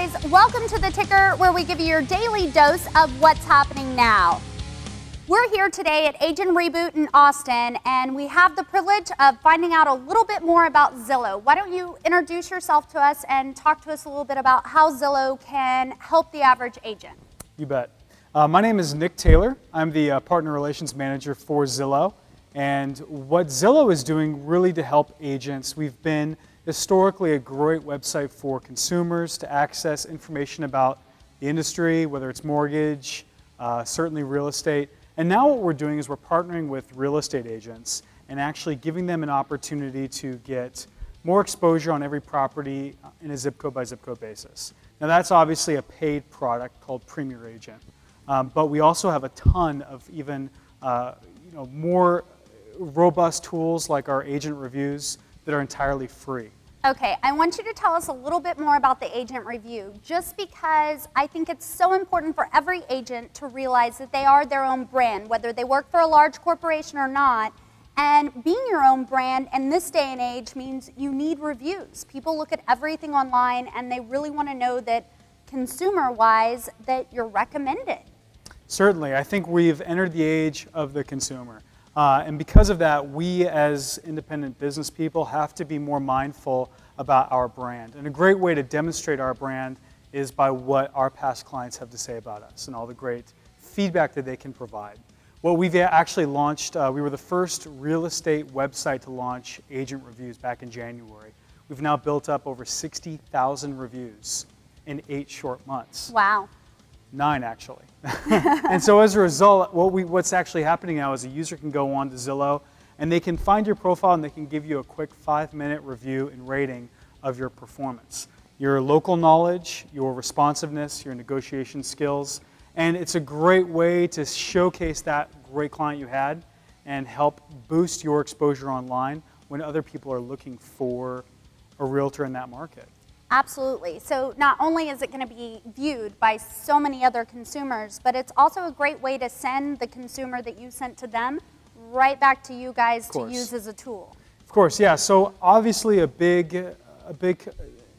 guys, welcome to The Ticker, where we give you your daily dose of what's happening now. We're here today at Agent Reboot in Austin, and we have the privilege of finding out a little bit more about Zillow. Why don't you introduce yourself to us and talk to us a little bit about how Zillow can help the average agent? You bet. My name is Nick Taylor. I'm the Partner Relations Manager for Zillow. And what Zillow is doing really to help agents, we've been historically a great website for consumers to access information about the industry, whether it's mortgage, certainly real estate. And now what we're doing is we're partnering with real estate agents and actually giving them an opportunity to get more exposure on every property in a zip code by zip code basis. Now that's obviously a paid product called Premier Agent. But we also have a ton of even more robust tools like our agent reviews that are entirely free. Okay, I want you to tell us a little bit more about the agent review, just because I think it's so important for every agent to realize that they are their own brand, whether they work for a large corporation or not. And being your own brand in this day and age means you need reviews. People look at everything online and they really want to know that consumer-wise that you're recommended. Certainly, I think we've entered the age of the consumer. And because of that, we as independent business people have to be more mindful about our brand. And a great way to demonstrate our brand is by what our past clients have to say about us and all the great feedback that they can provide. What we've actually launched, we were the first real estate website to launch agent reviews back in January. We've now built up over 60,000 reviews in 8 short months. Wow. 9 actually. And so as a result, what's actually happening now is a user can go on to Zillow and they can find your profile and they can give you a quick 5-minute review and rating of your performance, your local knowledge, your responsiveness, your negotiation skills. And it's a great way to showcase that great client you had and help boost your exposure online when other people are looking for a realtor in that market. Absolutely. So not only is it going to be viewed by so many other consumers, but it's also a great way to send the consumer that you sent to them right back to you guys to use as a tool. Of course, yeah. So obviously a big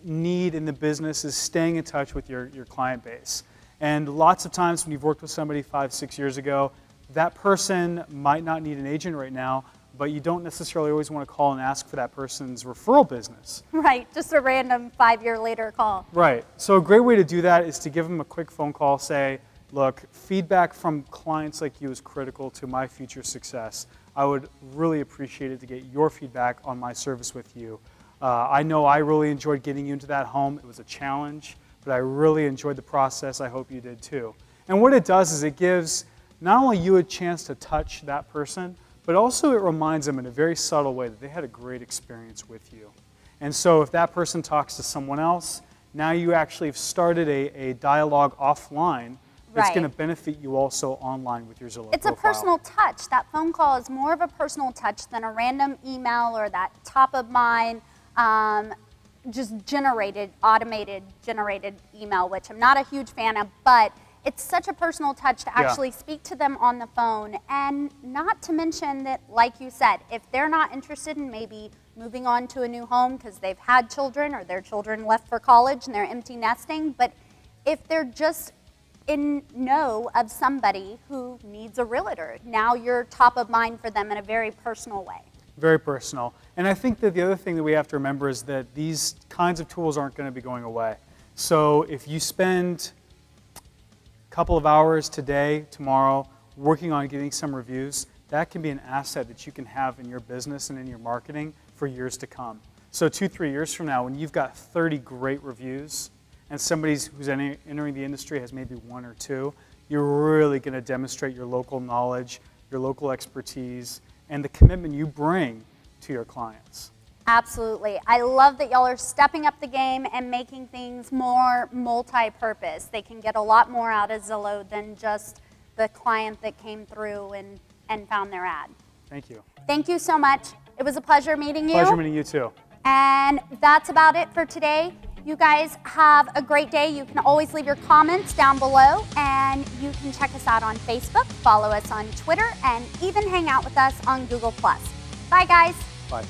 need in the business is staying in touch with your client base. And lots of times when you've worked with somebody 5-6 years ago, that person might not need an agent right now, but you don't necessarily always want to call and ask for that person's referral business. Right, just a random 5-year later call. Right, so a great way to do that is to give them a quick phone call, say, look, feedback from clients like you is critical to my future success. I would really appreciate it to get your feedback on my service with you. I know I really enjoyed getting you into that home. It was a challenge, but I really enjoyed the process. I hope you did too. And what it does is it gives not only you a chance to touch that person, but also it reminds them in a very subtle way that they had a great experience with you. And so if that person talks to someone else, now you actually have started a dialogue offline that's going to benefit you also online with your Zillow It's profile. a personal touch. That phone call is more of a personal touch than a random email or that top of mind, just automated generated email, which I'm not a huge fan of, but it's such a personal touch to actually speak to them on the phone, and not to mention that, like you said, if they're not interested in maybe moving on to a new home because they've had children or their children left for college and they're empty nesting, but if they're just in know of somebody who needs a realtor, now you're top of mind for them in a very personal way. Very personal. And I think that the other thing that we have to remember is that these kinds of tools aren't going to be going away. So if you spend couple of hours today, tomorrow, working on getting some reviews, that can be an asset that you can have in your business and in your marketing for years to come. So 2-3 years from now, when you've got 30 great reviews and somebody who's entering the industry has maybe 1 or 2, you're really going to demonstrate your local knowledge, your local expertise, and the commitment you bring to your clients. Absolutely. I love that y'all are stepping up the game and making things more multi-purpose. They can get a lot more out of Zillow than just the client that came through and found their ad. Thank you. Thank you so much. It was a pleasure meeting you. Pleasure meeting you too. And that's about it for today. You guys have a great day. You can always leave your comments down below, and you can check us out on Facebook, follow us on Twitter, and even hang out with us on Google+. Bye, guys. Bye.